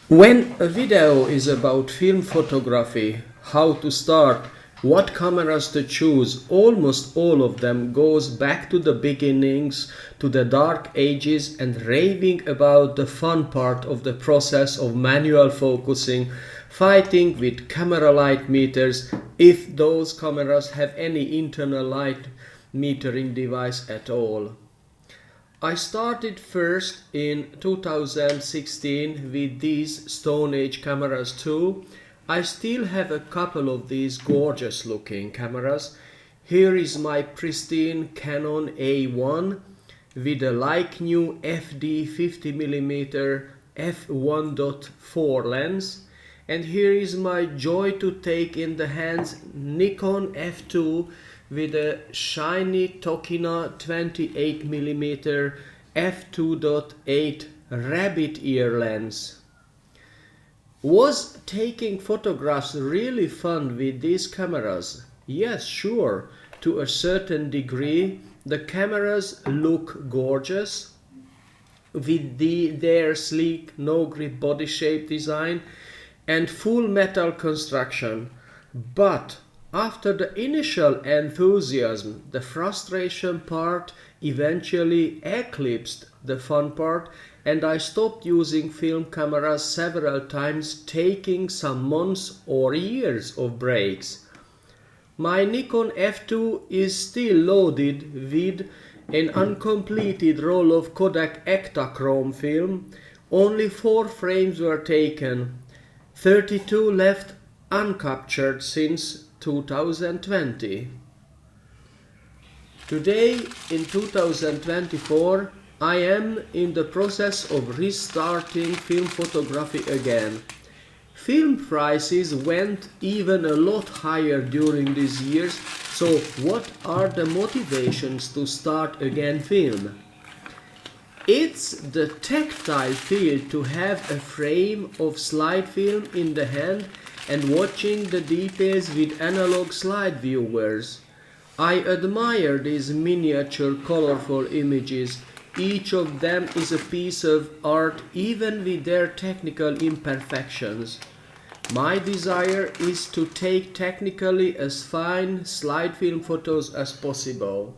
When a video is about film photography, how to start, what cameras to choose, almost all of them goes back to the beginnings, to the dark ages, and raving about the fun part of the process of manual focusing, fighting with camera light meters, if those cameras have any internal light metering device at all. I started first in 2016 with these Stone Age cameras too. I still have a couple of these gorgeous looking cameras. Here is my pristine Canon A1 with a like new FD 50mm f1.4 lens. And here is my joy to take in the hands Nikon F2 with a shiny Tokina 28mm f2.8 rabbit ear lens. Was taking photographs really fun with these cameras? Yes, sure, to a certain degree. The cameras look gorgeous with their sleek no-grip body shape design and full metal construction, but after the initial enthusiasm, the frustration part eventually eclipsed the fun part, and I stopped using film cameras several times, taking some months or years of breaks. My Nikon F2 is still loaded with an uncompleted roll of Kodak Ektachrome film. Only 4 frames were taken, 32 left uncaptured since 2020. Today, in 2024, I am in the process of restarting film photography again. Film prices went even a lot higher during these years, so what are the motivations to start again film? It's the tactile feel to have a frame of slide film in the hand and watching the details with analog slide viewers. I admire these miniature colorful images. Each of them is a piece of art, even with their technical imperfections. My desire is to take technically as fine slide film photos as possible.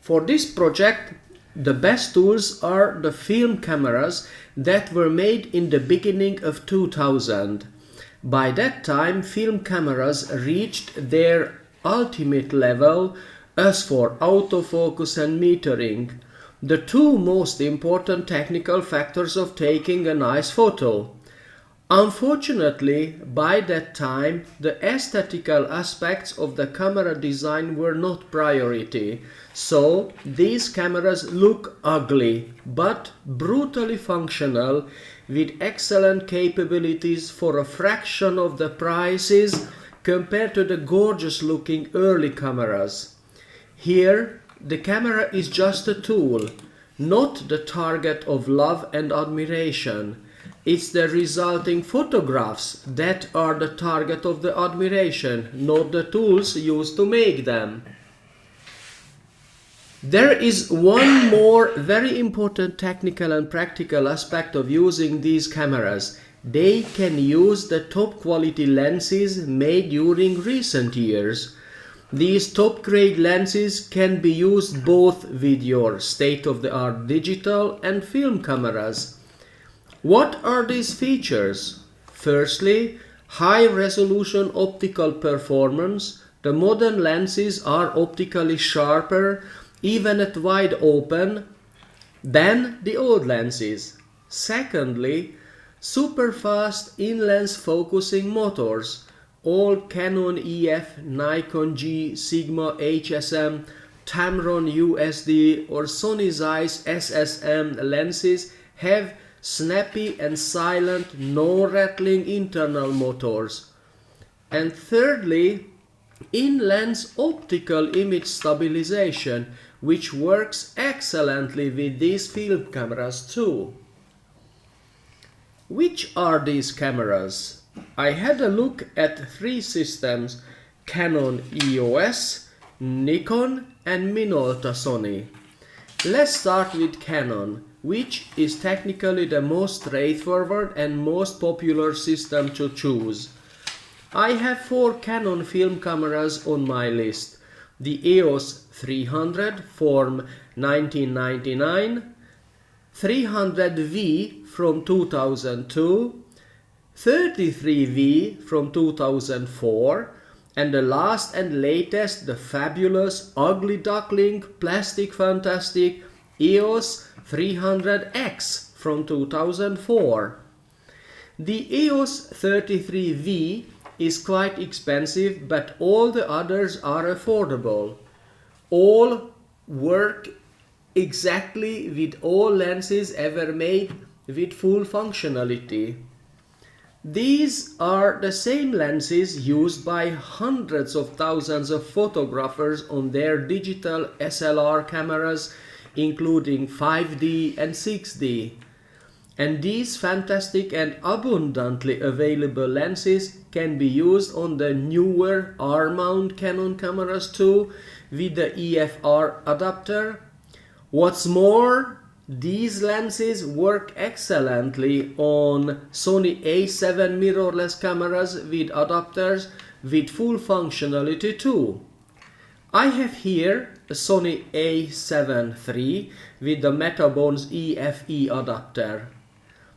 For this project, the best tools are the film cameras that were made in the beginning of 2000. By that time, film cameras reached their ultimate level as for autofocus and metering, the two most important technical factors of taking a nice photo. Unfortunately, by that time, the aesthetical aspects of the camera design were not priority, so these cameras look ugly, but brutally functional, with excellent capabilities for a fraction of the prices compared to the gorgeous looking early cameras. Here, the camera is just a tool, not the target of love and admiration. It's the resulting photographs that are the target of the admiration, not the tools used to make them. There is one more very important technical and practical aspect of using these cameras. They can use the top quality lenses made during recent years. These top grade lenses can be used both with your state-of-the-art digital and film cameras. What are these features? Firstly, high resolution optical performance. The modern lenses are optically sharper, even at wide open, than the old lenses. Secondly, super fast in-lens focusing motors. All Canon EF, Nikon G, Sigma HSM, Tamron USD or Sony Zeiss SSM lenses have snappy and silent, no-rattling internal motors. And thirdly, in-lens optical image stabilization, which works excellently with these film cameras too. Which are these cameras? I had a look at 3 systems: Canon EOS, Nikon and Minolta Sony. Let's start with Canon. which is technically the most straightforward and most popular system to choose. I have 4 Canon film cameras on my list. The EOS 300 from 1999, 300V from 2002, 33V from 2004, and the last and latest, the fabulous, ugly duckling, plastic fantastic EOS 300X from 2004. The EOS 33V is quite expensive, but all the others are affordable. All work exactly with all lenses ever made with full functionality. These are the same lenses used by hundreds of thousands of photographers on their digital SLR cameras, including 5D and 6D. And these fantastic and abundantly available lenses can be used on the newer R-mount Canon cameras too, with the EFR adapter. What's more, these lenses work excellently on Sony A7 mirrorless cameras with adapters with full functionality too. I have here a Sony A7 III with the Metabones EFE adapter.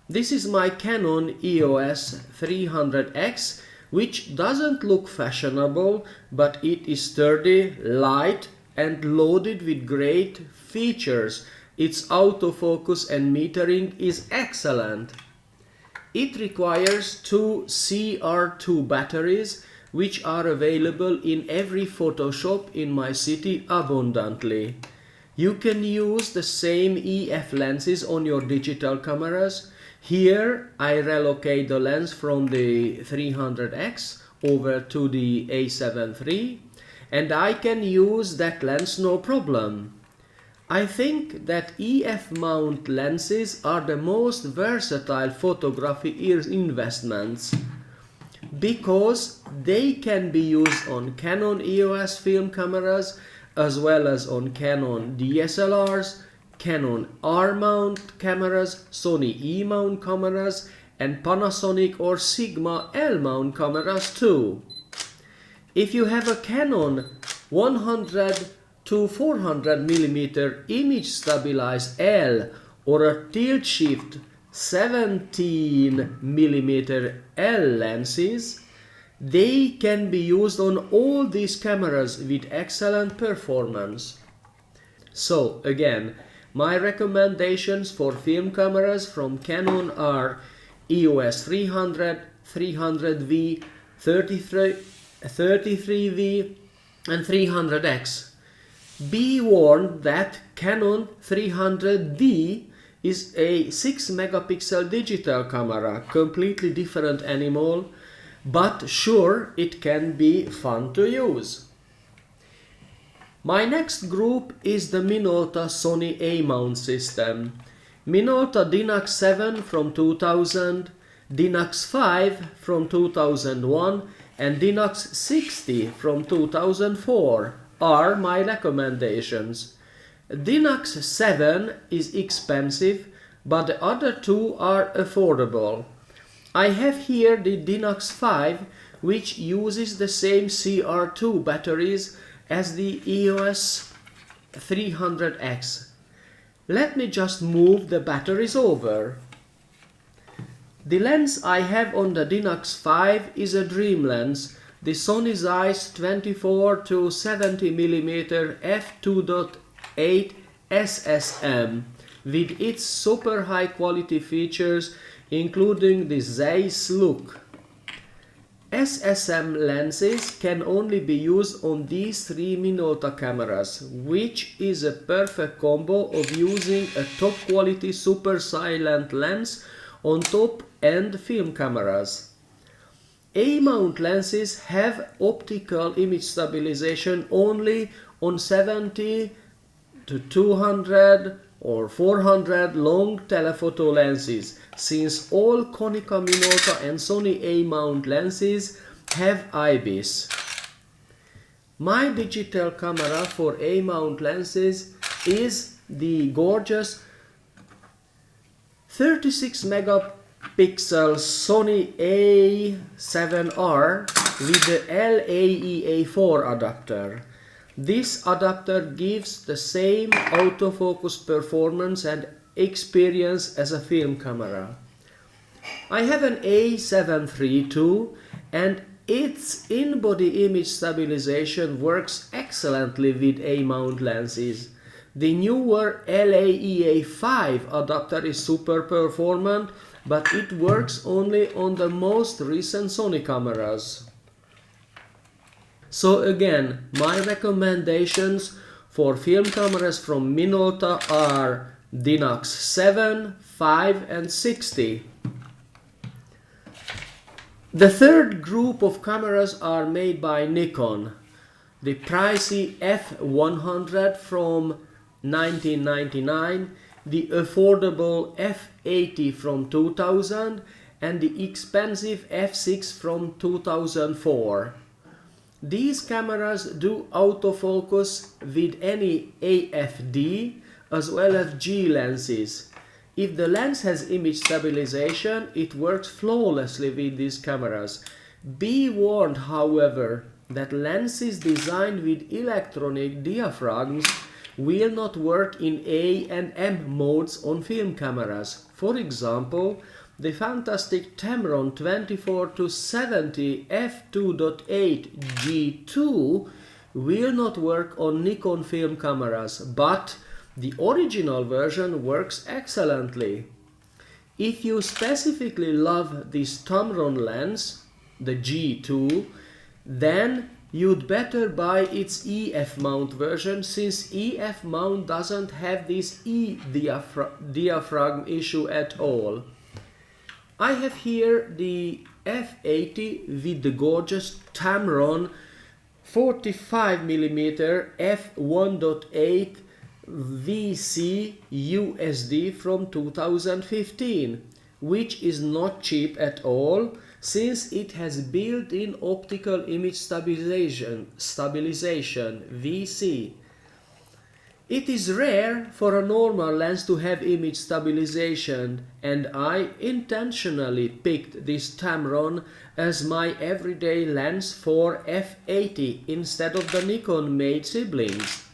This is my Canon EOS 300X, which doesn't look fashionable, but it is sturdy, light, and loaded with great features. Its autofocus and metering is excellent. It requires 2 CR2 batteries, which are available in every photo shop in my city abundantly. You can use the same EF lenses on your digital cameras. Here I relocate the lens from the 300X over to the A7 III, and I can use that lens no problem. I think that EF mount lenses are the most versatile photography investments because they can be used on Canon EOS film cameras as well as on Canon DSLRs, Canon R-mount cameras, Sony E-mount cameras, and Panasonic or Sigma L-mount cameras too. If you have a Canon 100 to 400mm image stabilized L or a tilt shift 17mm L lenses, they can be used on all these cameras with excellent performance. So again, my recommendations for film cameras from Canon are EOS 300, 300V, 33V and 300X. Be warned that Canon 300D is a 6 megapixel digital camera, completely different animal, but sure, it can be fun to use. My next group is the Minolta Sony A-mount system. Minolta Dynax 7 from 2000, Dynax 5 from 2001 and Dynax 60 from 2004 are my recommendations. Dynax 7 is expensive, but the other two are affordable. I have here the Dynax 5, which uses the same CR2 batteries as the EOS 300X. Let me just move the batteries over. The lens I have on the Dynax 5 is a dream lens, the Sony Zeiss 24 to 70mm f2.8 SSM with its super high quality features including the Zeiss look. SSM lenses can only be used on these 3 Minolta cameras, which is a perfect combo of using a top quality supersilent lens on top end film cameras. A-mount lenses have optical image stabilization only on 70 to 200 or 400 long telephoto lenses, since all Konica Minolta and Sony A-mount lenses have IBIS. My digital camera for A-mount lenses is the gorgeous 36 megapixel Sony A7R with the LAEA4 adapter. This adapter gives the same autofocus performance and experience as a film camera. I have an A7 III and its in-body image stabilization works excellently with A-mount lenses. The newer LAEA5 adapter is super performant, but it works only on the most recent Sony cameras. So again, my recommendations for film cameras from Minolta are Dynax 7, 5 and 60. The third group of cameras are made by Nikon. The pricey F100 from 1999, the affordable F80 from 2000 and the expensive F6 from 2004. These cameras do autofocus with any AFD as well as G lenses. If the lens has image stabilization, it works flawlessly with these cameras. Be warned, however, that lenses designed with electronic diaphragms will not work in A and M modes on film cameras. For example, the fantastic Tamron 24-70 f2.8 G2 will not work on Nikon film cameras, but the original version works excellently. If you specifically love this Tamron lens, the G2, then you'd better buy its EF mount version, since EF mount doesn't have this diaphragm issue at all. I have here the F80 with the gorgeous Tamron 45mm f1.8 VC USD from 2015, which is not cheap at all, since it has built-in optical image stabilization VC. It is rare for a normal lens to have image stabilization, and I intentionally picked this Tamron as my everyday lens for F80 instead of the Nikon-made siblings.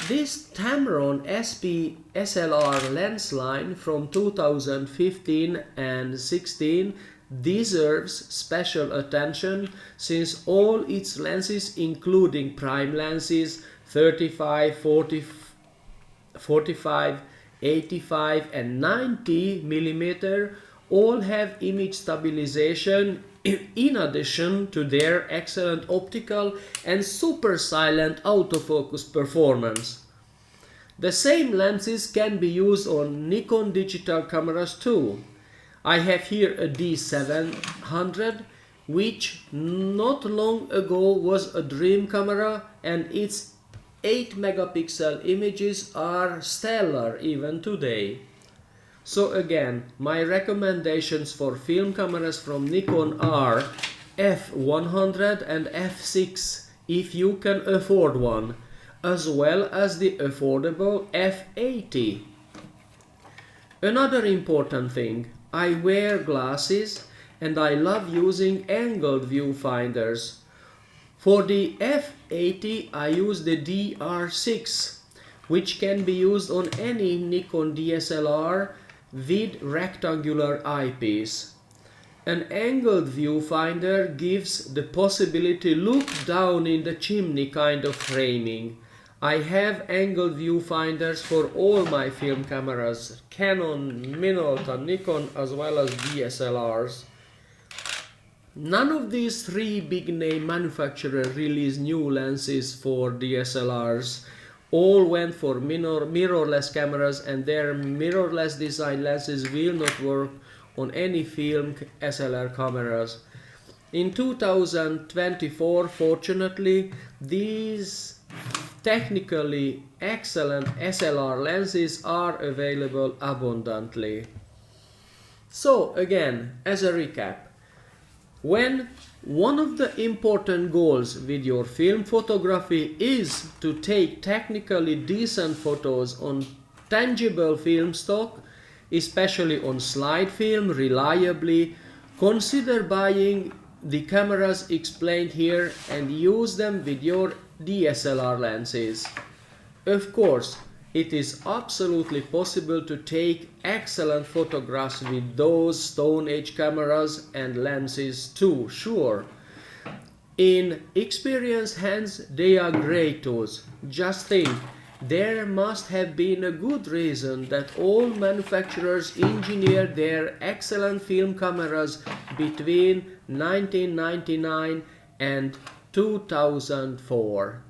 This Tamron SP SLR lens line from 2015 and 16 deserves special attention, since all its lenses, including prime lenses 35, 40, 45, 85 and 90mm, all have image stabilization in addition to their excellent optical and super silent autofocus performance. The same lenses can be used on Nikon digital cameras too. I have here a D700, which not long ago was a dream camera, and its 8 megapixel images are stellar even today. So again, my recommendations for film cameras from Nikon are F100 and F6 if you can afford one, as well as the affordable F80. Another important thing, I wear glasses and I love using angled viewfinders. For the F80 I use the DR6, which can be used on any Nikon DSLR with rectangular eyepiece. An angled viewfinder gives the possibility to look down in the chimney kind of framing. I have angled viewfinders for all my film cameras, Canon, Minolta, Nikon as well as DSLRs. None of these three big name manufacturers release new lenses for DSLRs. All went for mirrorless cameras, and their mirrorless design lenses will not work on any film SLR cameras. In 2024, fortunately, these technically excellent SLR lenses are available abundantly. So again, as a recap, when one of the important goals with your film photography is to take technically decent photos on tangible film stock, especially on slide film reliably, consider buying the cameras explained here and use them with your DSLR lenses. Of course, it is absolutely possible to take excellent photographs with those Stone Age cameras and lenses too, sure. In experienced hands, they are great tools. Just think, there must have been a good reason that all manufacturers engineered their excellent film cameras between 1999 and 2004.